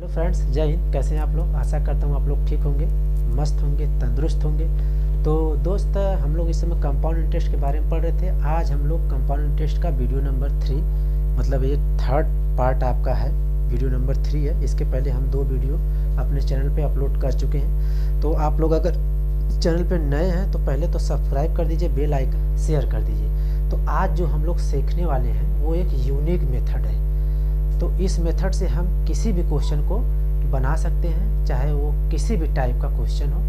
Hello friends, जय हिंद। कैसे हैं आप लोग? आशा करता हूँ आप लोग ठीक होंगे, मस्त होंगे, तंदुरुस्त होंगे। तो दोस्त, हम लोग इस समय कंपाउंड इंटरेस्ट के बारे में पढ़ रहे थे। आज हम लोग कंपाउंड इंटरेस्ट का वीडियो नंबर 3, मतलब ये थर्ड पार्ट आपका है, वीडियो नंबर 3 है। इसके पहले हम 2 वीडियो अपने चैनल पे अपलोड कर चुके हैं। तो आप लोग अगर चैनल पे नए हैं तो पहले तो सब्सक्राइब कर दीजिए, बेल आइकन शेयर कर दीजिए। तो आज जो हम लोग सीखने वाले हैं वो एक यूनिक मेथड है। तो इस मेथड से हम किसी भी क्वेश्चन को बना सकते हैं, चाहे वो किसी भी टाइप का क्वेश्चन हो।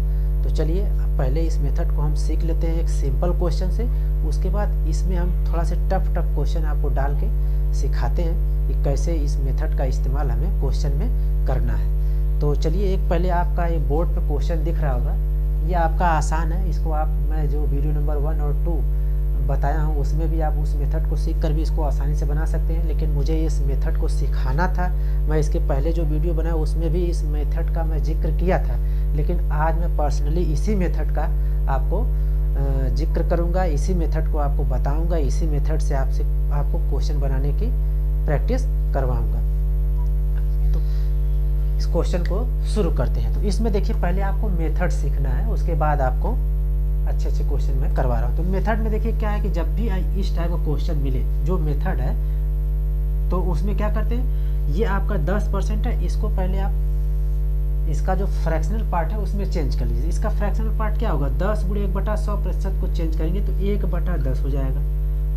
तो चलिए पहले इस मेथड को हम सीख लेते हैं एक सिंपल क्वेश्चन से। उसके बाद इसमें हम थोड़ा से टफ क्वेश्चन आपको डाल के सिखाते हैं कि कैसे इस मेथड का इस्तेमाल हमें क्वेश्चन में करना है। तो चलिए, एक पहले आपका ये बोर्ड पे क्वेश्चन दिख रहा होगा, ये आपका आसान है। इसको आप, मैं जो वीडियो नंबर 1 और 2 बताया हूँ उसमें भी आप उस मेथड को सीख कर भी इसको आसानी से बना सकते हैं। लेकिन मुझे इस मेथड को सिखाना था। मैं इसके पहले जो वीडियो बनाया उसमें भी इस मेथड का मैं जिक्र किया था, लेकिन आज मैं पर्सनली इसी मेथड का आपको जिक्र करूँगा, इसी मेथड को आपको बताऊँगा, इसी मेथड से आपको क्वेश्चन बनाने की प्रैक्टिस करवाऊँगा। तो इस क्वेश्चन को शुरू करते हैं। तो इसमें देखिए, पहले आपको मेथड सीखना है, उसके बाद आपको अच्छे क्वेश्चन मैं करवा रहा हूँ। तो मेथड में देखिए क्या है कि जब भी इस टाइप का क्वेश्चन मिले, जो मेथड है, तो उसमें क्या करते हैं, ये आपका 10% है, इसको पहले आप इसका जो फ्रैक्शनल पार्ट है उसमें चेंज कर लीजिए। इसका फ्रैक्शनल पार्ट क्या होगा, 10 × 1/100% को चेंज करेंगे तो 1/10 हो जाएगा।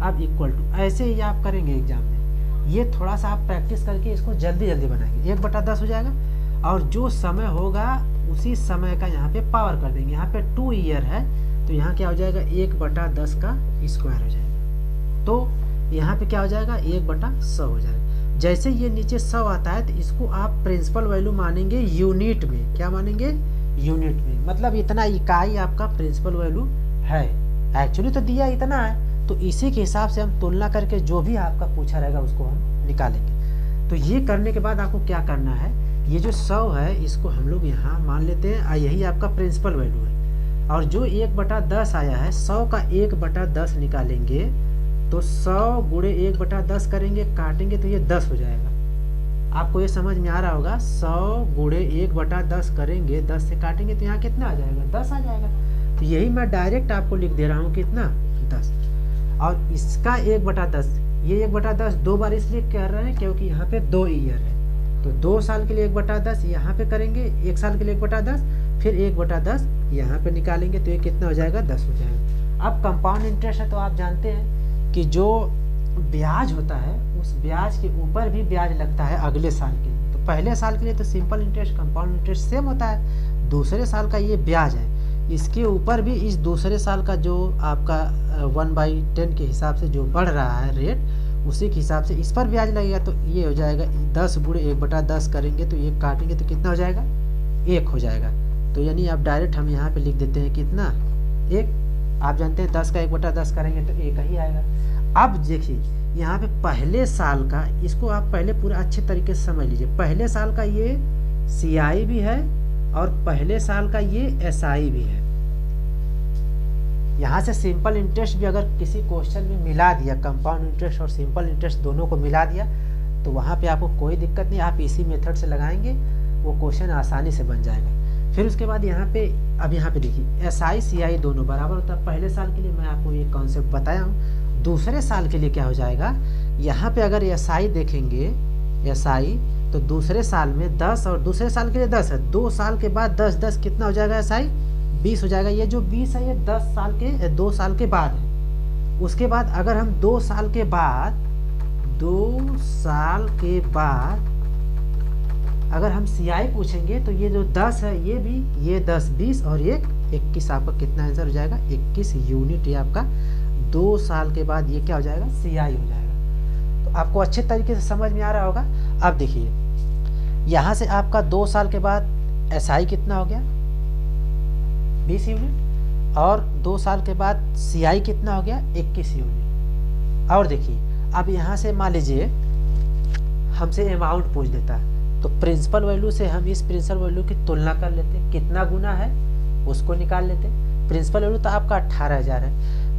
अब इक्वल टू, ऐसे ही आप करेंगे एग्जाम में। ये थोड़ा सा आप प्रैक्टिस करके इसको जल्दी बनाएंगे, 1/10 हो जाएगा। और जो समय होगा उसी समय का यहाँ पे पावर कर देंगे। यहाँ पे 2 ईयर है तो यहाँ क्या हो जाएगा, 1/10 का स्क्वायर हो जाएगा। तो यहाँ पे क्या हो जाएगा, 1/100 हो जाएगा। जैसे ये नीचे 100 आता है तो इसको आप प्रिंसिपल वैल्यू मानेंगे यूनिट में। क्या मानेंगे? यूनिट में। मतलब इतना इकाई आपका प्रिंसिपल वैल्यू है। एक्चुअली तो दिया इतना है, तो इसी के हिसाब से हम तुलना करके जो भी आपका पूछा रहेगा उसको हम निकालेंगे। तो ये करने के बाद आपको क्या करना है, ये जो 100 है इसको हम लोग यहाँ मान लेते हैं, यही आपका प्रिंसिपल वैल्यू है। और जो 1/10 आया है, 100 का 1/10 निकालेंगे तो 100 × 1/10 करेंगे, काटेंगे तो ये 10 हो जाएगा। आपको ये समझ में आ रहा होगा। 100 × 1/10 करेंगे, 10 से काटेंगे तो यहाँ कितना आ जाएगा, 10 आ जाएगा। तो यही मैं डायरेक्ट आपको लिख दे रहा हूँ, कितना, 10। और इसका 1/10, ये 1/10 2 बार इसलिए कर रहे हैं क्योंकि यहाँ पे 2 ईयर है। तो 2 साल के लिए 1/10 यहाँ पे करेंगे, 1 साल के लिए 1/10, फिर 1/10 यहाँ पे निकालेंगे तो ये कितना हो जाएगा, 10 हो जाएगा। अब कंपाउंड इंटरेस्ट है तो आप जानते हैं कि जो ब्याज होता है उस ब्याज के ऊपर भी ब्याज लगता है अगले साल के लिए। तो पहले साल के लिए तो simple interest, compound interest same होता है। दूसरे साल का ये ब्याज है, इसके ऊपर भी इस दूसरे साल का जो आपका 1/10 के हिसाब से जो बढ़ रहा है रेट, उसी के हिसाब से इस पर ब्याज लगेगा। तो ये हो जाएगा 10 × 1/10 करेंगे तो ये काटेंगे तो कितना हो जाएगा, 1 हो जाएगा। तो यानी आप डायरेक्ट हम यहाँ पे लिख देते हैं कितना, 1। आप जानते हैं 10 का 1/10 करेंगे तो 1 ही आएगा। अब देखिए यहाँ पे पहले साल का, इसको आप पहले पूरा अच्छे तरीके से समझ लीजिए। पहले साल का ये CI भी है और पहले साल का ये SI भी है। यहाँ से सिंपल इंटरेस्ट भी अगर किसी क्वेश्चन में मिला दिया, कंपाउंड इंटरेस्ट और सिंपल इंटरेस्ट दोनों को मिला दिया, तो वहाँ पे आपको कोई दिक्कत नहीं, आप इसी मेथड से लगाएंगे, वो क्वेश्चन आसानी से बन जाएगा। फिर उसके बाद यहाँ पे, अब यहाँ पे देखिए SI CI दोनों बराबर होता है। पहले साल के लिए मैं आपको ये कॉन्सेप्ट बताया हूँ। दूसरे साल के लिए क्या हो जाएगा, यहाँ पे अगर SI देखेंगे, SI, तो दूसरे साल में 10 और दूसरे साल के लिए 10 है। 2 साल के बाद 10 कितना हो जाएगा, SI 20 हो जाएगा। ये जो 20 है ये 2 साल के बाद है। उसके बाद अगर हम 2 साल के बाद अगर हम CI पूछेंगे तो ये जो 10 है ये भी, ये 10, 20 और ये 21, आपका कितना आंसर हो जाएगा, 21 यूनिट। ये आपका 2 साल के बाद ये क्या हो जाएगा, CI हो जाएगा। तो आपको अच्छे तरीके से समझ में आ रहा होगा। अब देखिए यहाँ से आपका 2 साल के बाद SI कितना हो गया, 20 यूनिट, और 2 साल के बाद CI कितना हो गया, 21 यूनिट। और देखिए अब यहाँ से मान लीजिए हमसे अमाउंट पूछ देता है, तो प्रिंसिपल वैल्यू से हम इस प्रिंसिपल वैल्यू की तुलना कर लेते, कितना गुना है उसको निकाल लेते। प्रिंसिपल वैल्यू तो आपका 18,000 है,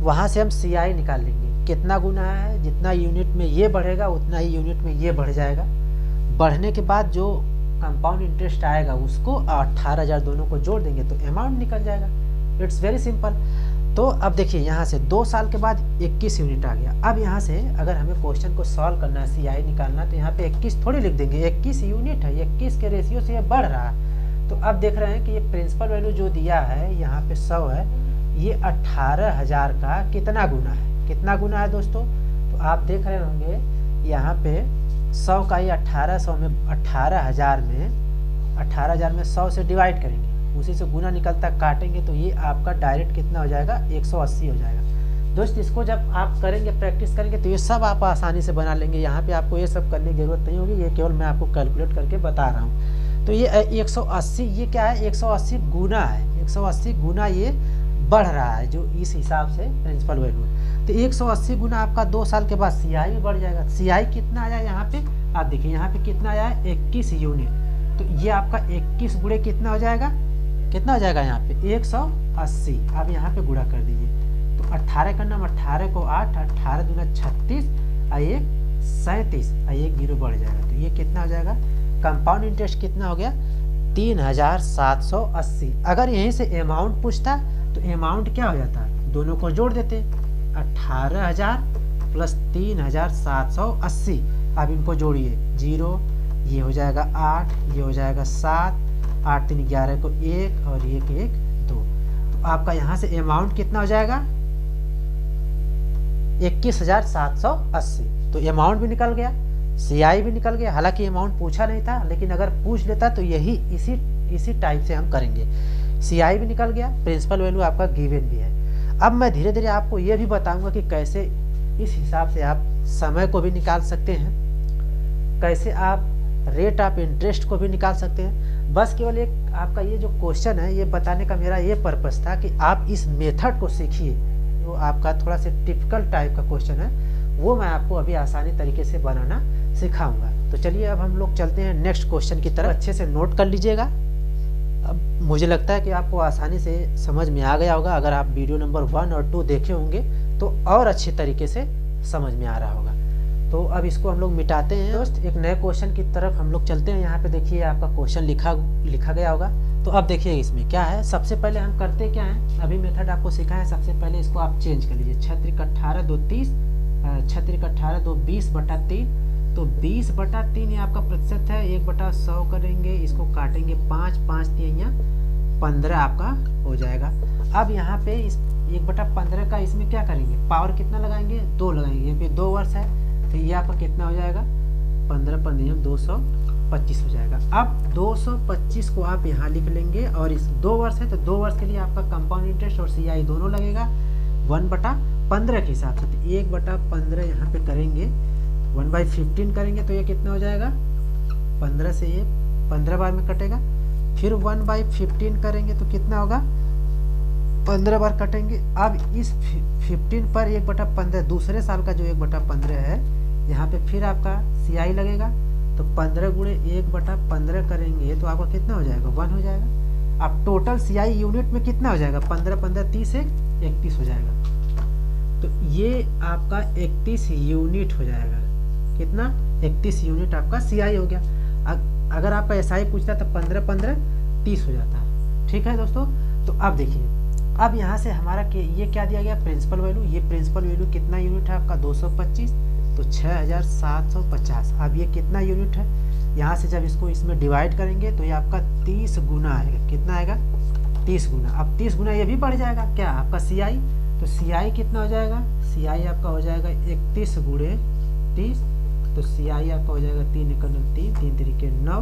वहाँ से हम CI निकाल लेंगे, कितना गुना है, जितना यूनिट में ये बढ़ेगा उतना ही यूनिट में ये बढ़ जाएगा। बढ़ने के बाद जो कंपाउंड इंटरेस्ट आएगा उसको 18,000 दोनों को जोड़ देंगे तो अमाउंट निकल जाएगा। It's very simple. तो अब देखिए यहाँ से 2 साल के बाद 21 यूनिट आ गया। अब यहाँ से अगर हमें क्वेश्चन को सॉल्व करना है, CI निकालना, तो यहाँ पे 21 थोड़ी लिख देंगे, 21 यूनिट है, 21 के रेशियो से ये बढ़ रहा है। तो अब देख रहे हैं कि ये प्रिंसिपल वैल्यू जो दिया है यहाँ पे 100 है, ये 18,000 का कितना गुना है, कितना गुना है दोस्तों। तो आप देख रहे होंगे यहाँ पे 100 का ये 1800 में 18,000 में 100 से डिवाइड करेंगे, उसी से गुना निकलता काटेंगे तो ये आपका डायरेक्ट कितना हो जाएगा, 180 हो जाएगा। दोस्त इसको जब आप करेंगे, प्रैक्टिस करेंगे, तो ये सब आप आसानी से बना लेंगे। यहाँ पे आपको ये सब करने की जरूरत नहीं होगी, ये केवल मैं आपको कैलकुलेट करके बता रहा हूँ। तो ये 180, ये क्या है, 180 गुना है, 180 गुना ये बढ़ रहा है जो इस हिसाब से प्रिंसिपल वैल्यू है। तो 180 गुना आपका 2 साल के बाद CI भी बढ़ जाएगा। CI कितना आया यहाँ पे, आप देखिए यहाँ पे कितना आया है, 21 यूनिट। तो ये आपका 21 गुणे कितना हो जाएगा, कितना हो जाएगा यहाँ पे 180। अब यहाँ पे गुणा कर दीजिए, तो 18 का नाम 18 को 8, 18 दूना 36, और 1 37, और 1 0 बढ़ जाएगा। तो ये कितना हो जाएगा, कंपाउंड इंटरेस्ट कितना हो गया, 3,780। अगर यहीं से अमाउंट पूछता तो अमाउंट क्या हो जाता, दोनों को जोड़ देते, 18,000 प्लस 3,780। अब इनको जोड़िए, 0, ये हो जाएगा 8, ये हो जाएगा 7, 8 3 11 को 1 और 1 1 2। तो आपका यहाँ से अमाउंट कितना हो जाएगा, 21,780। तो अमाउंट भी निकल गया, CI भी निकल गया। हालांकि अमाउंट पूछा नहीं था, लेकिन अगर पूछ लेता तो यही इसी टाइप से हम करेंगे। CI भी निकल गया, प्रिंसिपल वैल्यू आपका गिवन भी है। अब मैं धीरे धीरे आपको ये भी बताऊंगा कि कैसे इस हिसाब से आप समय को भी निकाल सकते हैं, कैसे आप रेट ऑफ इंटरेस्ट को भी निकाल सकते हैं। बस केवल एक आपका ये जो क्वेश्चन है, ये बताने का मेरा ये पर्पस था कि आप इस मेथड को सीखिए। वो आपका थोड़ा सा टिपिकल टाइप का क्वेश्चन है, वो मैं आपको अभी आसानी तरीके से बनाना सिखाऊंगा। तो चलिए अब हम लोग चलते हैं नेक्स्ट क्वेश्चन की तरफ। अच्छे से नोट कर लीजिएगा। अब मुझे लगता है कि आपको आसानी से समझ में आ गया होगा। अगर आप वीडियो नंबर 1 और 2 देखे होंगे तो और अच्छे तरीके से समझ में आ रहा होगा। तो अब इसको हम लोग मिटाते हैं दोस्त, एक नए क्वेश्चन की तरफ हम लोग चलते हैं। यहाँ पे देखिए आपका क्वेश्चन लिखा गया होगा। तो अब देखिए इसमें क्या है, सबसे पहले हम करते क्या है, अभी मेथड आपको सिखा है, सबसे पहले इसको आप चेंज कर लीजिए। 6 18 2 30, 6 18 2 20/3, तो 20/3 ये आपका प्रतिशत है, 1/100 करेंगे, इसको काटेंगे 5, 5 3 15 आपका हो जाएगा। अब यहाँ पे इस 1/15 का इसमें क्या करेंगे, पावर कितना लगाएंगे, 2 लगाएंगे, यहाँ पे 2 वर्ष है तो ये आपका कितना हो जाएगा, 15 15 225 हो जाएगा। अब 225 को आप यहाँ लिख लेंगे, और इस 2 वर्ष है तो 2 वर्ष के लिए आपका कंपाउंड इंटरेस्ट और CI दोनों लगेगा 1/15 के हिसाब से। तो 1/15 यहाँ पे करेंगे, 1/15 करेंगे तो ये कितना हो जाएगा, 15 से ये 15 बार में कटेगा। फिर 1/15 करेंगे तो कितना होगा, 15 बार कटेंगे। अब इस 15 पर 1/15 दूसरे साल का जो 1/15 है, यहाँ पे फिर आपका CI लगेगा, तो 15 गुणे 1/15 करेंगे तो आपका कितना हो जाएगा, 1 हो जाएगा। अब टोटल CI यूनिट में कितना हो जाएगा, 15 15 30 से 31 हो जाएगा। तो ये आपका 31 यूनिट हो जाएगा। कितना, 31 यूनिट आपका CI हो गया। अगर आपका SI पूछता तो 15 15 30 हो जाता है। ठीक है दोस्तों। तो अब देखिए, अब यहाँ से हमारा ये क्या दिया गया, प्रिंसिपल वैल्यू। ये प्रिंसिपल वैल्यू कितना यूनिट है आपका, 225, तो 6750। अब ये कितना यूनिट है, यहाँ से जब इसको इसमें डिवाइड करेंगे तो ये आपका 30 गुना आएगा। कितना आएगा, 30 गुना। अब 30 गुना ये भी बढ़ जाएगा क्या आपका CI, तो CI कितना हो जाएगा, CI आपका हो जाएगा 31 गुणे 30, तो CI आपका हो जाएगा 3 × 3, 3 तरीके 9,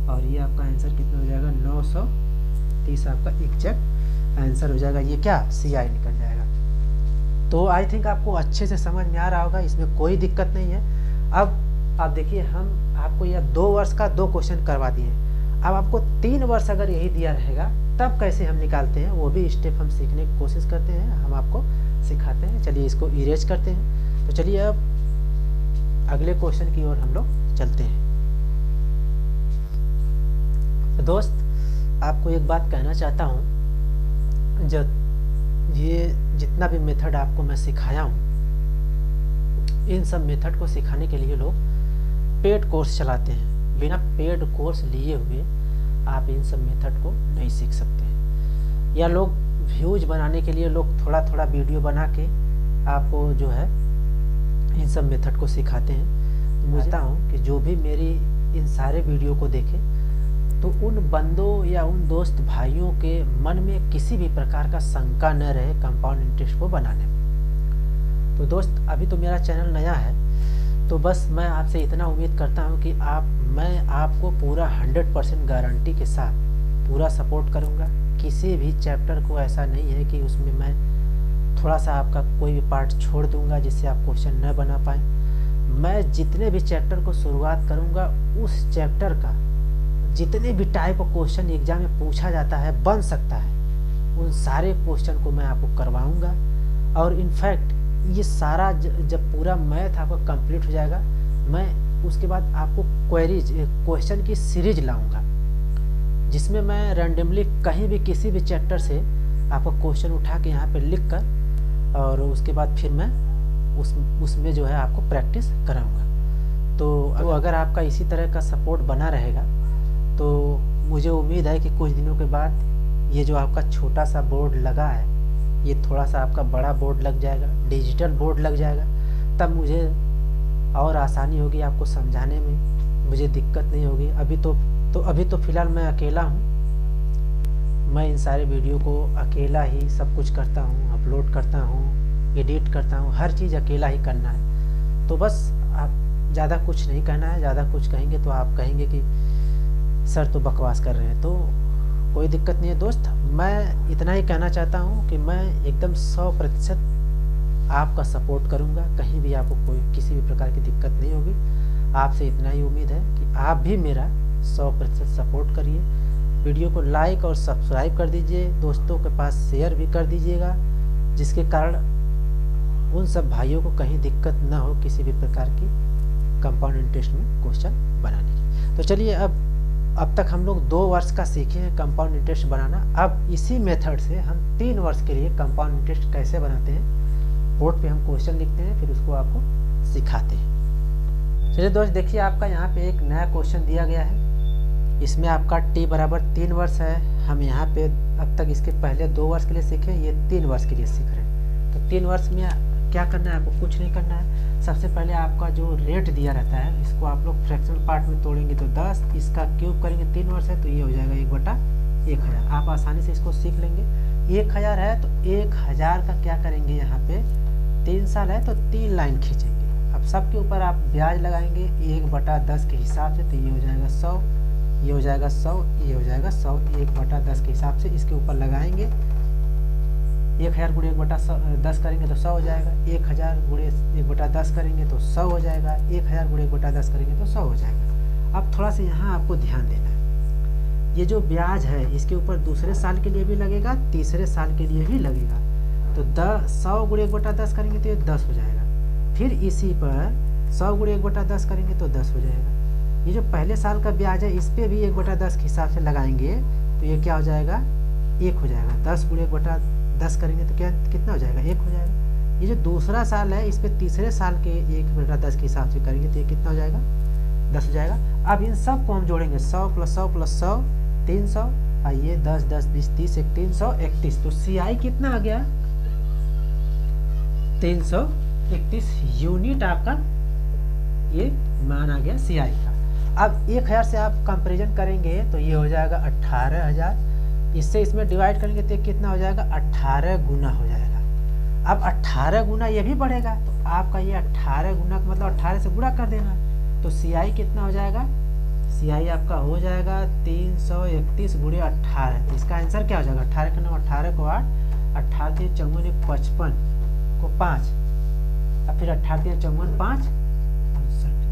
और ये आपका आंसर कितना हो जाएगा, 930 आपका एग्जैक्ट आंसर हो जाएगा। ये क्या, CI निकल जाएगा। तो आई थिंक आपको अच्छे से समझ में आ रहा होगा, इसमें कोई दिक्कत नहीं है। अब आप देखिए, हम आपको यह 2 वर्ष का 2 क्वेश्चन करवा दिए। अब आपको 3 वर्ष अगर यही दिया रहेगा तब कैसे हम निकालते हैं, वो भी स्टेप हम सीखने की कोशिश करते हैं, हम आपको सिखाते हैं। चलिए इसको इरेज करते हैं। तो चलिए अब अगले क्वेश्चन की ओर हम लोग चलते हैं। तो दोस्त आपको एक बात कहना चाहता हूँ, जब ये जितना भी मेथड आपको मैं सिखाया हूँ, इन सब मेथड को सिखाने के लिए लोग पेड कोर्स चलाते हैं। बिना पेड कोर्स लिए हुए आप इन सब मेथड को नहीं सीख सकते हैं। या लोग व्यूज बनाने के लिए लोग थोड़ा थोड़ा वीडियो बना के आपको जो है इन सब मेथड को सिखाते हैं। मुझे चाहता हूँ कि जो भी मेरी इन सारे वीडियो को देखे तो उन बंदों या उन दोस्त भाइयों के मन में किसी भी प्रकार का शंका न रहे कंपाउंड इंटरेस्ट को बनाने में। तो दोस्त, अभी तो मेरा चैनल नया है, तो बस मैं आपसे इतना उम्मीद करता हूँ कि मैं आपको पूरा 100% गारंटी के साथ पूरा सपोर्ट करूँगा। किसी भी चैप्टर को ऐसा नहीं है कि उसमें मैं थोड़ा सा आपका कोई भी पार्ट छोड़ दूंगा जिससे आप क्वेश्चन न बना पाएँ। मैं जितने भी चैप्टर को शुरुआत करूँगा, उस चैप्टर का जितने भी टाइप ऑफ क्वेश्चन एग्जाम में पूछा जाता है, बन सकता है, उन सारे क्वेश्चन को मैं आपको करवाऊँगा। और इनफैक्ट ये सारा जब पूरा मैथ आपका कंप्लीट हो जाएगा, मैं उसके बाद आपको क्वेश्चन की सीरीज लाऊंगा जिसमें मैं रैंडमली कहीं भी किसी भी चैप्टर से आपको क्वेश्चन उठा के यहाँ पे लिख कर और उसके बाद फिर मैं उसमें जो है आपको प्रैक्टिस कराऊंगा। तो अगर आपका इसी तरह का सपोर्ट बना रहेगा तो मुझे उम्मीद है कि कुछ दिनों के बाद ये जो आपका छोटा सा बोर्ड लगा है, ये थोड़ा सा आपका बड़ा बोर्ड लग जाएगा, डिजिटल बोर्ड लग जाएगा। तब मुझे और आसानी होगी आपको समझाने में, मुझे दिक्कत नहीं होगी। अभी तो फिलहाल मैं अकेला हूँ, मैं इन सारे वीडियो को अकेला ही सब कुछ करता हूँ, अपलोड करता हूँ, एडिट करता हूँ, हर चीज़ अकेला ही करना है। तो बस आप ज़्यादा कुछ नहीं कहना है, ज़्यादा कुछ कहेंगे तो आप कहेंगे कि सर तो बकवास कर रहे हैं। तो कोई दिक्कत नहीं है दोस्त, मैं इतना ही कहना चाहता हूँ कि मैं एकदम 100% आपका सपोर्ट करूँगा। कहीं भी आपको कोई किसी भी प्रकार की दिक्कत नहीं होगी। आपसे इतना ही उम्मीद है कि आप भी मेरा 100% सपोर्ट करिए। वीडियो को लाइक और सब्सक्राइब कर दीजिए, दोस्तों के पास शेयर भी कर दीजिएगा, जिसके कारण उन सब भाइयों को कहीं दिक्कत ना हो किसी भी प्रकार की कंपाउंड इंटरेस्ट में क्वेश्चन बनाने की। तो चलिए, अब तक हम लोग 2 वर्ष का सीखे हैं कंपाउंड इंटरेस्ट बनाना। अब इसी मेथड से हम 3 वर्ष के लिए कंपाउंड इंटरेस्ट कैसे बनाते हैं, बोर्ड पे हम क्वेश्चन लिखते हैं, फिर उसको आपको सिखाते हैं। चलिए दोस्त, देखिए आपका यहाँ पे एक नया क्वेश्चन दिया गया है। इसमें आपका t बराबर 3 वर्ष है। हम यहाँ पे अब तक इसके पहले 2 वर्ष के लिए सीखे, ये 3 वर्ष के लिए सीख रहे हैं। तो 3 वर्ष में क्या करना है, आपको कुछ नहीं करना है। सबसे पहले आपका जो रेट दिया रहता है, इसको आप लोग फ्रैक्शनल पार्ट में तोड़ेंगे तो 10, इसका क्यूब करेंगे, 3 वर्ष है तो ये हो जाएगा 1/1000। आप आसानी से इसको सीख लेंगे। 1000 है तो 1000 का क्या करेंगे, यहाँ पे 3 साल है तो 3 लाइन खींचेंगे। अब सबके ऊपर आप ब्याज लगाएंगे 1/10 के हिसाब से, तो ये हो जाएगा 100, ये हो जाएगा 100, ये हो जाएगा 100। 1/10 के हिसाब से इसके ऊपर लगाएंगे। 1000 गुणे 1/10 करेंगे तो 100 हो जाएगा। 1000 गुणे 1/10 करेंगे तो 100 हो जाएगा। 1000 गुणे 1/10 करेंगे तो 100 हो जाएगा। अब थोड़ा सा यहाँ आपको ध्यान देना है, ये जो ब्याज है इसके ऊपर दूसरे साल के लिए भी लगेगा, तीसरे साल के लिए भी लगेगा। तो 100 गुणे 1/10 करेंगे तो ये 10 हो जाएगा। फिर इसी पर 100 गुणे 1/10 करेंगे तो 10 हो जाएगा। ये जो पहले साल का ब्याज है इस पर भी 1/10 के हिसाब से लगाएंगे तो ये क्या हो जाएगा, 1 हो जाएगा। 10 गुणे 1/10 करेंगे तो क्या कितना हो जाएगा, 1 हो जाएगा। ये जो दूसरा साल है इस पे तीसरे साल के 1/10 के हिसाब से करेंगे तो ये कितना हो जाएगा, 10 हो जाएगा। अब इन सब को हम जोड़ेंगे, 100 + 100 + 100 300, और ये 10 10 20 30 1 331। तो CI कितना आ गया, 331 यूनिट आपका ये मान आ गया CI का। अब 1000 से आप कंपेरिजन करेंगे तो ये हो जाएगा 18000। इससे इसमें डिवाइड करेंगे तो कितना हो जाएगा, 18 गुना हो जाएगा। अब 18 गुना ये भी बढ़ेगा तो आपका ये 18 गुना मतलब 18 से गुणा कर देना। तो CI कितना हो जाएगा, CI आपका हो जाएगा 331 गुणे 18। तो इसका आंसर क्या हो जाएगा, 18 का 18 को 8, 18 3 54 55 को 5, अब फिर 18 3 54 5,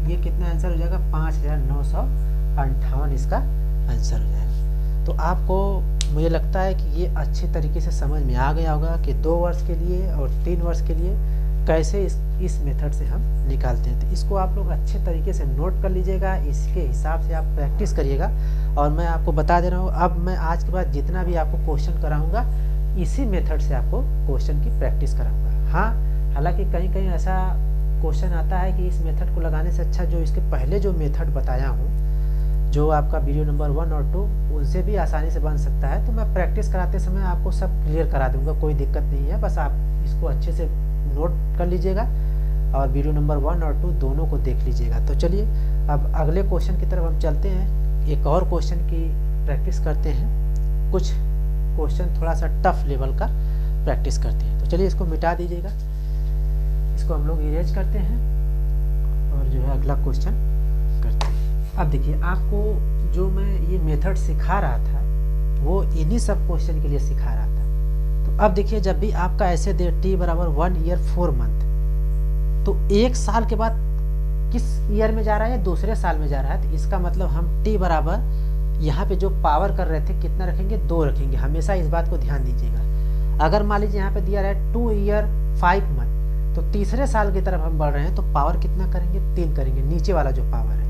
ये कितना आंसर हो जाएगा, 5958 इसका आंसर हो जाएगा। तो आपको मुझे लगता है कि ये अच्छे तरीके से समझ में आ गया होगा कि 2 वर्ष के लिए और 3 वर्ष के लिए कैसे इस मेथड से हम निकालते हैं। तो इसको आप लोग अच्छे तरीके से नोट कर लीजिएगा, इसके हिसाब से आप प्रैक्टिस करिएगा। और मैं आपको बता दे रहा हूँ, अब मैं आज के बाद जितना भी आपको क्वेश्चन कराऊंगा इसी मेथड से आपको क्वेश्चन की प्रैक्टिस कराऊंगा। हाँ, हालांकि कहीं कहीं ऐसा क्वेश्चन आता है कि इस मेथड को लगाने से अच्छा जो इसके पहले जो मेथड बताया हूँ जो आपका वीडियो नंबर 1 और 2 उनसे भी आसानी से बन सकता है। तो मैं प्रैक्टिस कराते समय आपको सब क्लियर करा दूंगा, कोई दिक्कत नहीं है। बस आप इसको अच्छे से नोट कर लीजिएगा और वीडियो नंबर 1 और 2 दोनों को देख लीजिएगा। तो चलिए अब अगले क्वेश्चन की तरफ हम चलते हैं। एक और क्वेश्चन की प्रैक्टिस करते हैं, कुछ क्वेश्चन थोड़ा सा टफ लेवल का प्रैक्टिस करते हैं। तो चलिए इसको मिटा दीजिएगा, इसको हम लोग इरेज करते हैं और जो है अगला क्वेश्चन करते हैं। अब देखिए, आपको जो मैं ये मेथड सिखा रहा था वो इन्हीं सब क्वेश्चन के लिए सिखा रहा था। तो अब देखिए, जब भी आपका ऐसे दे t बराबर 1 ईयर 4 मंथ, तो एक साल के बाद किस ईयर में जा रहा है या दूसरे साल में जा रहा है। तो इसका मतलब हम t बराबर यहाँ पे जो पावर कर रहे थे कितना रखेंगे, 2 रखेंगे। हमेशा इस बात को ध्यान दीजिएगा। अगर मान लीजिए यहाँ पे दिया रहा है 2 ईयर 5 मंथ, तो तीसरे साल की तरफ हम बढ़ रहे हैं तो पावर कितना करेंगे, 3 करेंगे, नीचे वाला जो पावर है।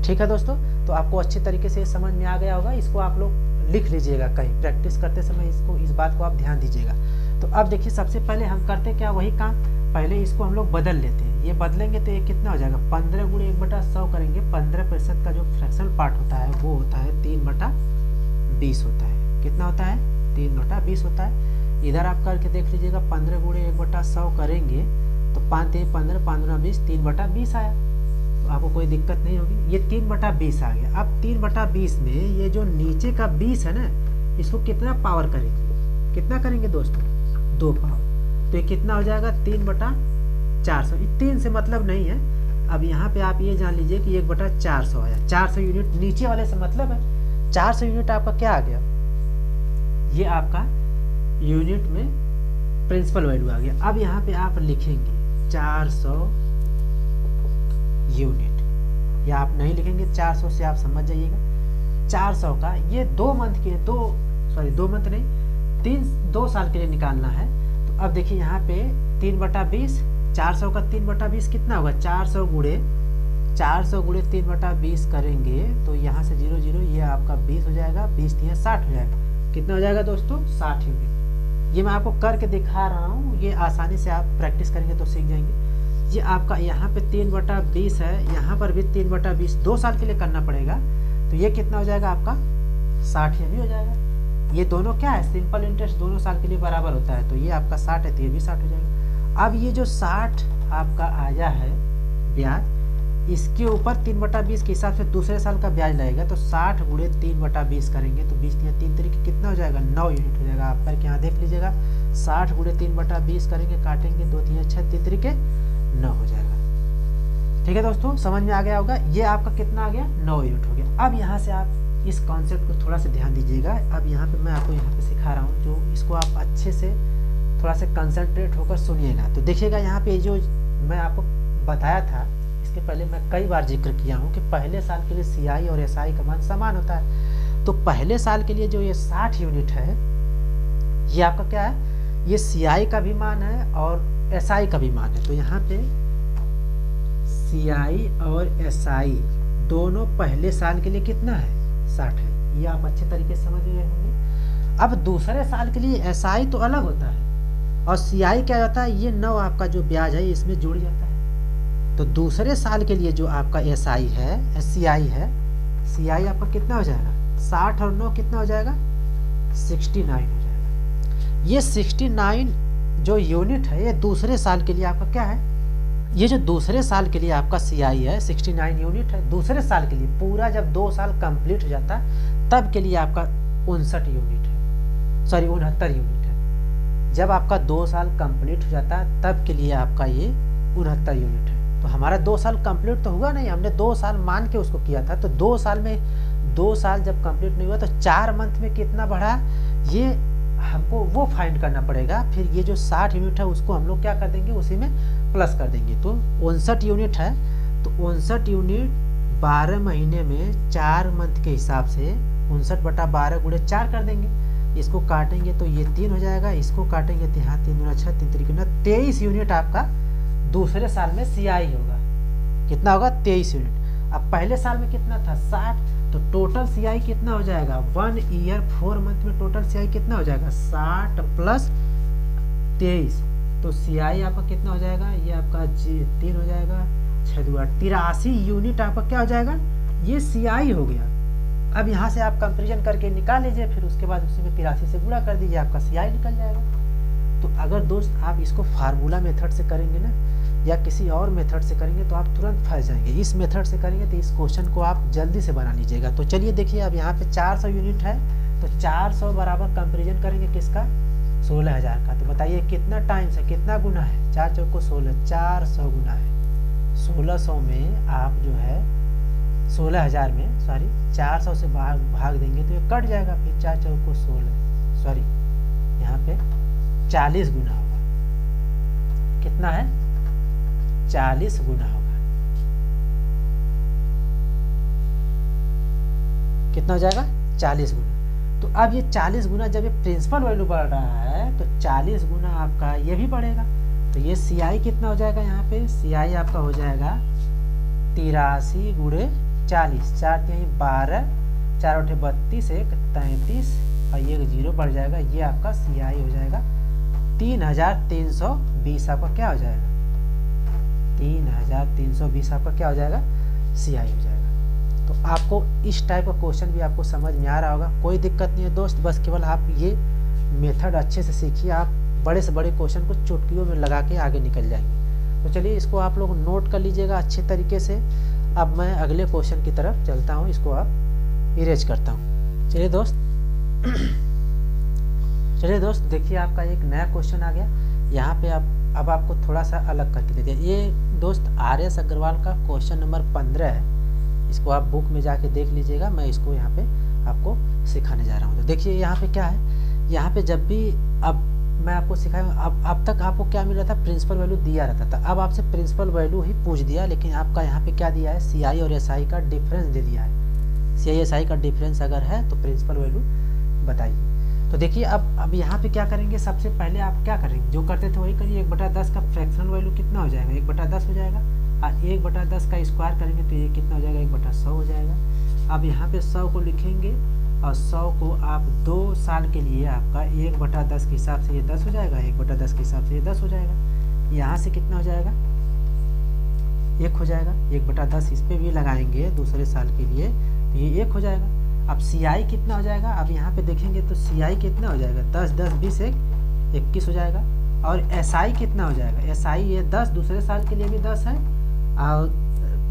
ठीक है दोस्तों, तो आपको अच्छे तरीके से समझ में आ गया होगा। इसको आप लोग लिख लीजिएगा, कहीं प्रैक्टिस करते समय इसको, इस बात को आप ध्यान दीजिएगा। तो अब देखिए, सबसे पहले हम करते क्या, वही काम, पहले इसको हम लोग बदल लेते हैं। ये बदलेंगे तो ये कितना हो जाएगा, 15 गुणे 1/100 करेंगे। 15% का जो फ्रैक्शनल पार्ट होता है वो होता है 3/20 होता है। कितना होता है, 3/20 होता है। इधर आप करके देख लीजिएगा, 15 गुणे 1/100 करेंगे तो 5 3 15 15 20 3/20 आया। तो आपको कोई दिक्कत नहीं होगी। ये 3/20 आ गया। अब 3/20 में ये जो नीचे का 20 है ना, इसको कितना पावर करेंगे, कितना करेंगे दोस्तों, 2 पावर। तो ये कितना हो जाएगा, 3/400। 3 से मतलब नहीं है। अब यहाँ पे आप ये जान लीजिए कि 1/400 आया। 400 यूनिट नीचे वाले से मतलब है। 400 यूनिट आपका क्या आ गया, ये आपका यूनिट में प्रिंसिपल वैल्यू आ गया। अब यहाँ पे आप लिखेंगे 400 यूनिट, या आप नहीं लिखेंगे 400 से, आप समझ जाइएगा। 400 का ये 2 मंथ के लिए, 2 मंथ नहीं, 2 साल के लिए निकालना है। तो अब देखिए यहाँ पे 3/20, 400 का 3/20 कितना होगा, 400 गुणे 3/20 करेंगे तो यहाँ से 0 0, ये आपका 20 हो जाएगा, 20 3 60 हो जाएगा। कितना हो जाएगा दोस्तों, 60 यूनिट। ये मैं आपको करके दिखा रहा हूँ, ये आसानी से आप प्रैक्टिस करेंगे तो सीख जाएंगे। ये आपका यहाँ पे 3/20 है, यहाँ पर भी 3/20, 2 साल के लिए करना पड़ेगा। तो ये कितना हो जाएगा आपका, 60 ये भी हो जाएगा। ये दोनों क्या है, सिंपल इंटरेस्ट, दोनों साल के लिए बराबर होता है। तो ये आपका 60 है तो ये भी 60 हो जाएगा। अब ये जो 60 आपका आया है ब्याज, इसके ऊपर 3/20 के हिसाब से दूसरे साल का ब्याज लगेगा। तो 60 गुणे 3/20 करेंगे तो 20 या 3 तरीके कितना हो जाएगा, 9 यूनिट हो जाएगा। आप करके यहाँ देख लीजिएगा, 60 गुणे 3/20 करेंगे, काटेंगे 2 3 6 3 तरीके 9 हो जाएगा। ठीक है दोस्तों, समझ में आ गया होगा। ये आपका कितना आ गया, 9 यूनिट हो गया। अब यहाँ से आप इस कॉन्सेप्ट को थोड़ा सा ध्यान दीजिएगा। अब यहाँ पे मैं आपको यहाँ पे सिखा रहा हूँ, जो इसको आप अच्छे से थोड़ा सा कंसंट्रेट होकर सुनिएगा। तो देखिएगा यहाँ पे जो मैं आपको बताया था, इसके पहले मैं कई बार जिक्र किया हूँ कि पहले साल के लिए CI और SI का मान समान होता है। तो पहले साल के लिए जो ये 60 यूनिट है, ये आपका क्या है, ये CI का भी मान है और SI का भी मान है। तो यहाँ पे CI और SI दोनों पहले साल के लिए कितना है, 60 है। ये आप अच्छे तरीके से समझ गए होंगे। अब दूसरे साल के लिए SI तो अलग होता है और CI क्या होता है, ये 9 आपका जो ब्याज है इसमें जुड़ जाता है। तो दूसरे साल के लिए जो आपका SI है, CI है, CI आपका कितना हो जाएगा, 60 और 9 कितना हो जाएगा, 69 हो जाएगा। ये 69 जो यूनिट है, ये दूसरे साल के लिए आपका क्या है, ये जो दूसरे साल के लिए आपका CI है 69 यूनिट है। दूसरे साल के लिए पूरा जब 2 साल कंप्लीट हो जाता है तब के लिए आपका 59 यूनिट है, सॉरी 69 यूनिट है। जब आपका 2 साल कंप्लीट हो जाता है तब के लिए आपका ये 69 यूनिट है। तो हमारा 2 साल कंप्लीट तो हुआ नहीं, हमने 2 साल मान के उसको किया था। तो 2 साल में 2 साल जब कंप्लीट नहीं हुआ तो 4 मंथ में कितना बढ़ा, ये हमको वो फाइंड करना पड़ेगा। फिर ये जो 60 यूनिट है उसको हम लोग क्या कर देंगे, उसी में प्लस कर देंगे। तो 59 यूनिट है, तो 59 यूनिट 12 महीने में 4 मंथ के हिसाब से 59/12 गुणे 4 कर देंगे। इसको काटेंगे तो ये 3 हो जाएगा, इसको काटेंगे तो यहाँ 3 दूना 6, 3 तरीके ना 23 यूनिट आपका दूसरे साल में CI होगा। कितना होगा, 23 यूनिट। अब पहले साल में कितना था, 60, तो टोटल CI कितना हो जाएगा, 1 ईयर 4 मंथ में टोटल CI कितना हो जाएगा, 60 प्लस 23। तो CI आपका कितना हो जाएगा, ये आपका 3 हो जाएगा, 6 2 8, 83 यूनिट आपका क्या हो जाएगा, ये CI हो गया। अब यहाँ से आप कंपेरिजन करके निकाल लीजिए, फिर उसके बाद उसी में 83 से गुणा कर दीजिए, आपका CI निकल जाएगा। तो अगर दोस्त आप इसको फार्मूला मेथड से करेंगे ना या किसी और मेथड से करेंगे तो आप तुरंत फंस जाएंगे। इस मेथड से करेंगे तो इस क्वेश्चन को आप जल्दी से बना लीजिएगा। तो चलिए देखिए, अब यहाँ पे 400 यूनिट है, तो 400 बराबर कंपेरिजन करेंगे किसका, 16,000 का। तो बताइए कितना टाइम्स है, कितना गुना है, 4 चौको 16, 400 गुना है। 1600 में आप जो है 16,000 में सॉरी 400 से भाग देंगे तो ये कट जाएगा, फिर 4 चौको 16 सॉरी यहाँ पे 40 गुना होगा। कितना है, 40 गुना होगा। कितना हो जाएगा, 40 गुना। तो अब ये 40 गुना जब ये प्रिंसिपल वैल्यू बढ़ रहा है तो 40 गुना आपका ये भी बढ़ेगा। तो ये CI कितना हो जाएगा, यहाँ पे CI आपका हो जाएगा 83 गुणे 40, 4 3 12, 4 8 32, 1 33 और ये 0 बढ़ जाएगा। ये आपका CI हो जाएगा 3320। आपका क्या हो जाएगा, 3320 आपका क्या हो जाएगा, CI हो जाएगा। तो आपको इस टाइप का क्वेश्चन भी आपको समझ में आ रहा होगा, कोई दिक्कत नहीं है दोस्त। बस केवल आप ये मेथड अच्छे से सीखिए, आप बड़े से बड़े क्वेश्चन को चुटकियों में लगा के आगे निकल जाएंगे। तो चलिए इसको आप लोग नोट कर लीजिएगा अच्छे तरीके से। अब मैं अगले क्वेश्चन की तरफ चलता हूँ, इसको आप इरेज करता हूँ। चलिए दोस्त देखिए आपका एक नया क्वेश्चन आ गया। यहाँ पे अब आपको थोड़ा सा अलग करके दे दिया। ये दोस्त RS अग्रवाल का क्वेश्चन नंबर 15 है। इसको आप बुक में जाके देख लीजिएगा, मैं इसको यहाँ पे आपको सिखाने जा रहा हूँ। तो देखिए यहाँ पे क्या है, यहाँ पे जब भी अब मैं आपको सिखाया, अब तक आपको क्या मिल रहा था, प्रिंसिपल वैल्यू दिया रहता था। अब आपसे प्रिंसिपल वैल्यू ही पूछ दिया, लेकिन आपका यहाँ पे क्या दिया है, CI और SI का डिफरेंस दे दिया है। CI SI का डिफरेंस अगर है तो प्रिंसिपल वैल्यू बताइए। तो देखिए अब यहाँ पे क्या करेंगे, सबसे पहले आप क्या करेंगे, जो करते थे वही करिए। 1/10 का फ्रैक्शनल वैल्यू कितना हो जाएगा, 1/10 हो जाएगा। और 1/10 का स्क्वायर करेंगे तो ये कितना हो जाएगा, 1/100 हो जाएगा। अब यहाँ पे 100 को लिखेंगे और 100 को आप 2 साल के लिए आपका 1/10 के हिसाब से ये 10 हो जाएगा, 1/10 के हिसाब से ये 10 हो जाएगा। यहाँ से कितना हो जाएगा, 1 हो जाएगा। 1/10 इस पर भी लगाएंगे दूसरे साल के लिए तो ये 1 हो जाएगा। अब CI कितना हो जाएगा, अब यहाँ पे देखेंगे तो CI कितना हो जाएगा, 10 10 20 1 21 हो जाएगा। और SI कितना हो जाएगा, SI ये 10 दूसरे साल के लिए भी 10 है और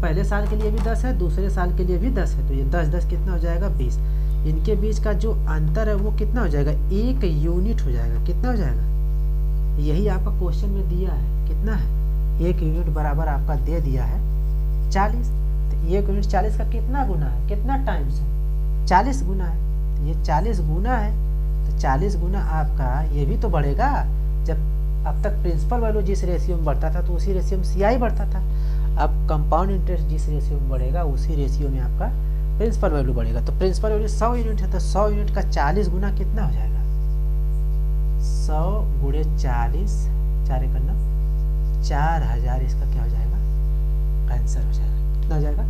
पहले साल के लिए भी 10 है, दूसरे साल के लिए भी 10 है। तो ये 10 10 कितना हो जाएगा, 20। इनके बीच का जो अंतर है वो कितना हो जाएगा, 1 यूनिट हो जाएगा। कितना हो जाएगा, यही आपका क्वेश्चन में दिया है, कितना है, 1 यूनिट बराबर आपका दे दिया है 40। तो 1 यूनिट 40 का कितना गुना है, कितना टाइम्स है, 40 गुना है। तो ये 40 गुना है, तो 40 गुना आपका ये भी तो बढ़ेगा। जब अब तक प्रिंसिपल वैल्यू जिस रेशियो में बढ़ता था तो उसी रेशियो में CI बढ़ता था। अब कंपाउंड इंटरेस्ट जिस रेशियो में बढ़ेगा उसी रेशियो में आपका प्रिंसिपल वैल्यू बढ़ेगा। तो प्रिंसिपल वैल्यू 100 यूनिट है, तो 100 यूनिट का 40 गुना कितना हो जाएगा, 100 गुणे 40, 4 करना 4000 इसका क्या हो जाएगा, आंसर हो जाएगा। कितना हो जाएगा,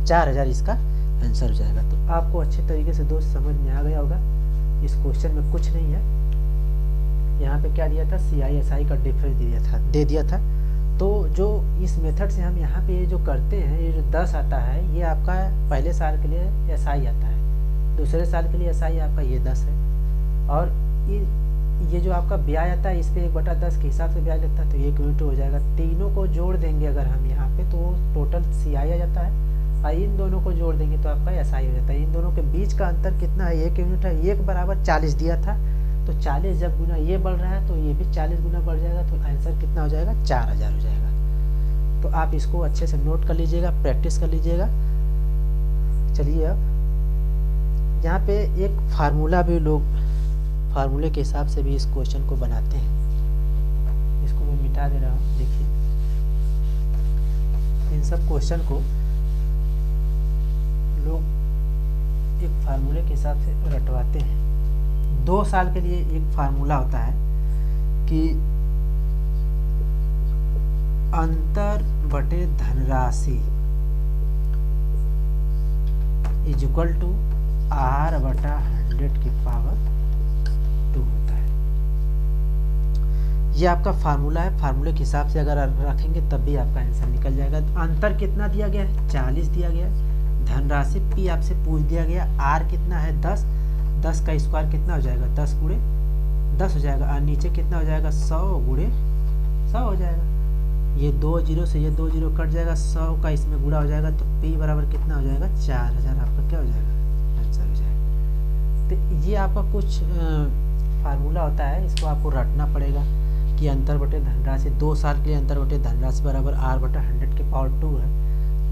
4000 इसका आंसर हो जाएगा। तो आपको अच्छे तरीके से दोस्त समझ में आ गया होगा। इस क्वेश्चन में कुछ नहीं है, यहाँ पे क्या दिया था, CI SI का डिफरेंस दे दिया था। तो जो इस मेथड से हम यहाँ पे जो करते हैं, ये जो 10 आता है ये आपका पहले साल के लिए SI आता है, दूसरे साल के लिए SI आपका ये 10 है। और ये जो आपका ब्याज आता है इस पर 1/10 के हिसाब से ब्याज लगता है, तो 1 यूनिट हो जाएगा। तीनों को जोड़ देंगे अगर हम यहाँ पे तो टोटल CI आ जाता है, और इन दोनों को जोड़ देंगे तो आपका SI हो जाता है। इन दोनों के बीच का अंतर कितना है, 1 यूनिट है। 1 बराबर 40 दिया था, तो 40 जब गुना ये बढ़ रहा है तो ये भी 40 गुना बढ़ जाएगा, तो आंसर कितना हो जाएगा, 4000 हो जाएगा। तो आप इसको अच्छे से नोट कर लीजिएगा, प्रैक्टिस कर लीजिएगा। चलिए अब यहाँ पे एक फार्मूला भी लोग फार्मूले के हिसाब से भी इस क्वेश्चन को बनाते हैं। इसको मैं मिटा दे रहा हूँ। देखिए इन सब क्वेश्चन को लोग एक फार्मूले के हिसाब से रटवाते हैं। 2 साल के लिए एक फार्मूला होता है कि अंतर बटे धनराशि इज इक्वल टू R/100 की पावर 2 होता है। ये आपका फार्मूला है। फार्मूले के हिसाब से अगर रखेंगे तब भी आपका आंसर निकल जाएगा। तो अंतर कितना दिया गया है, 40 दिया गया है। धनराशि P आपसे पूछ दिया गया, R कितना है 10, 10 का स्क्वायर कितना हो जाएगा 10 गुणे 10 हो जाएगा, और नीचे कितना हो जाएगा 100 गुणे 100 हो जाएगा। ये 2 जीरो से ये 2 जीरो कट जाएगा, 100 का इसमें गुणा हो जाएगा, तो P बराबर कितना हो जाएगा 4000 आपका क्या हो जाएगा आंसर हो जाएगा। तो ये आपका कुछ फार्मूला होता है, इसको आपको रटना पड़ेगा कि अंतर बटे धनराशि 2 साल के लिए अंतर बटे धनराशि बराबर R बटा 100 के पावर 2 है।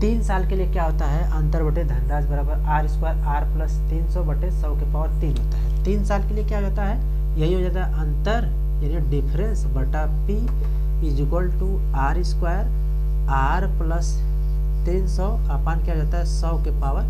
3 साल के लिए क्या होता है अंतर बटे धनराशि बराबर R स्क्वायर R प्लस 300 बटे 100 के पावर 3 होता है। 3 साल के लिए क्या होता है, यही हो जाता है अंतर यानी डिफरेंस बटा P is equal to R square R plus 300 अपन क्या हो जाता है 100 के पावर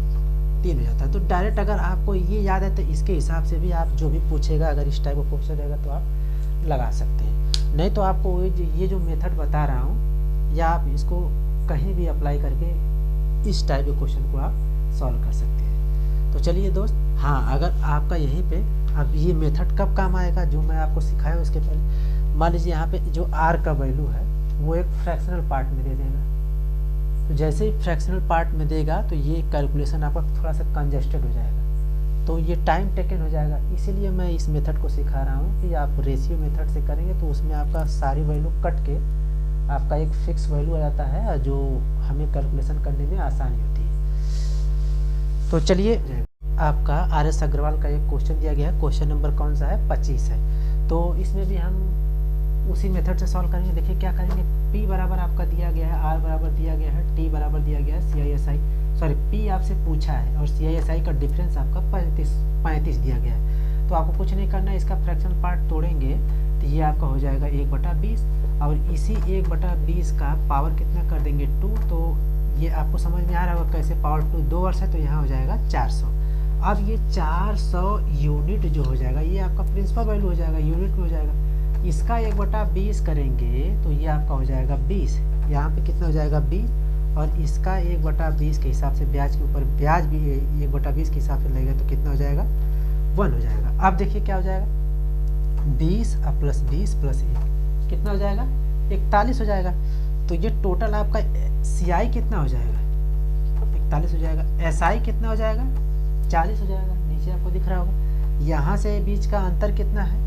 3 हो जाता है। तो डायरेक्ट अगर आपको ये याद है तो इसके हिसाब से भी आप जो भी पूछेगा, अगर इस टाइप का क्वेश्चन रहेगा तो आप लगा सकते हैं। नहीं तो आपको ये जो मेथड बता रहा हूँ, या आप इसको कहीं भी अप्लाई करके इस टाइप के क्वेश्चन को आप सॉल्व कर सकते हैं। तो चलिए दोस्त, हाँ अगर आपका यहीं पे अब ये मेथड कब काम आएगा जो मैं आपको सिखाया उसके पहले, मान लीजिए यहाँ पे जो R का वैल्यू है वो एक फ्रैक्शनल पार्ट में दे देगा। तो जैसे ही फ्रैक्शनल पार्ट में देगा तो ये कैलकुलेशन आपका थोड़ा सा कंजेस्टेड हो जाएगा, तो ये टाइम टेकन हो जाएगा। इसीलिए मैं इस मेथड को सिखा रहा हूँ कि आप रेशियो मेथड से करेंगे तो उसमें आपका सारी वैल्यू कट के आपका एक फिक्स वैल्यू आ जाता है, जो हमें कैलकुलेशन करने में आसानी होती है। तो चलिए, आपका RS अग्रवाल का एक क्वेश्चन दिया गया है, क्वेश्चन नंबर कौन सा है 25 है। तो इसमें भी हम उसी मेथड से सॉल्व करेंगे। देखिए क्या करेंगे, P बराबर आपका दिया गया है, R बराबर दिया गया है, T बराबर दिया गया है, CISI सॉरी P आपसे पूछा है और CISI का डिफरेंस आपका 35 दिया गया है। तो आपको कुछ नहीं करना है, इसका फ्रैक्शन पार्ट तोड़ेंगे तो ये आपका हो जाएगा 1/20 और इसी 1/20 का पावर कितना कर देंगे 2। तो ये आपको समझ में आ रहा होगा कैसे, पावर 2 2 वर्ष है तो यहाँ हो जाएगा 400। अब ये 400 यूनिट जो हो जाएगा ये आपका प्रिंसिपल वैल्यू हो जाएगा, यूनिट में हो जाएगा। इसका 1/20 करेंगे तो ये आपका हो जाएगा 20, यहाँ पे कितना हो जाएगा 20, और इसका 1/20 के हिसाब से ब्याज के ऊपर ब्याज भी 1/20 के हिसाब से लगेगा तो कितना हो जाएगा 1 हो जाएगा। अब देखिए क्या हो जाएगा 20 प्लस 20 प्लस 1 कितना हो जाएगा 41 हो जाएगा। तो ये टोटल आपका CI कितना हो जाएगा 41 हो जाएगा, SI कितना हो जाएगा 40 हो जाएगा। नीचे आपको दिख रहा होगा, यहाँ से बीच का अंतर कितना है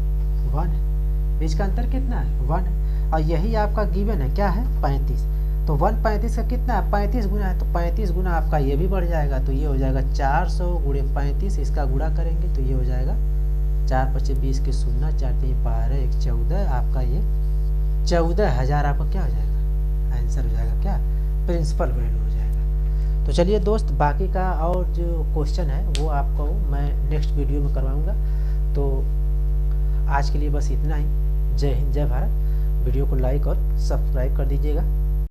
1 है, बीच का अंतर कितना है 1 है, और यही आपका गिवन है क्या है 35। तो 1/35 का कितना है 35 गुना है, तो 35 गुना आपका ये भी बढ़ जाएगा, तो ये हो जाएगा 400 गुणे 35, इसका गुणा करेंगे तो ये हो जाएगा 4 × 25 20 के 0 4 3 12 1 14, आपका ये 14000 आपका क्या हो जाएगा आंसर हो जाएगा क्या प्रिंसिपल वैल्यू हो जाएगा। तो चलिए दोस्त, बाकी का और जो क्वेश्चन है वो आपको मैं नेक्स्ट वीडियो में करवाऊँगा। तो आज के लिए बस इतना ही। जय हिंद, जय भारत। वीडियो को लाइक और सब्सक्राइब कर दीजिएगा।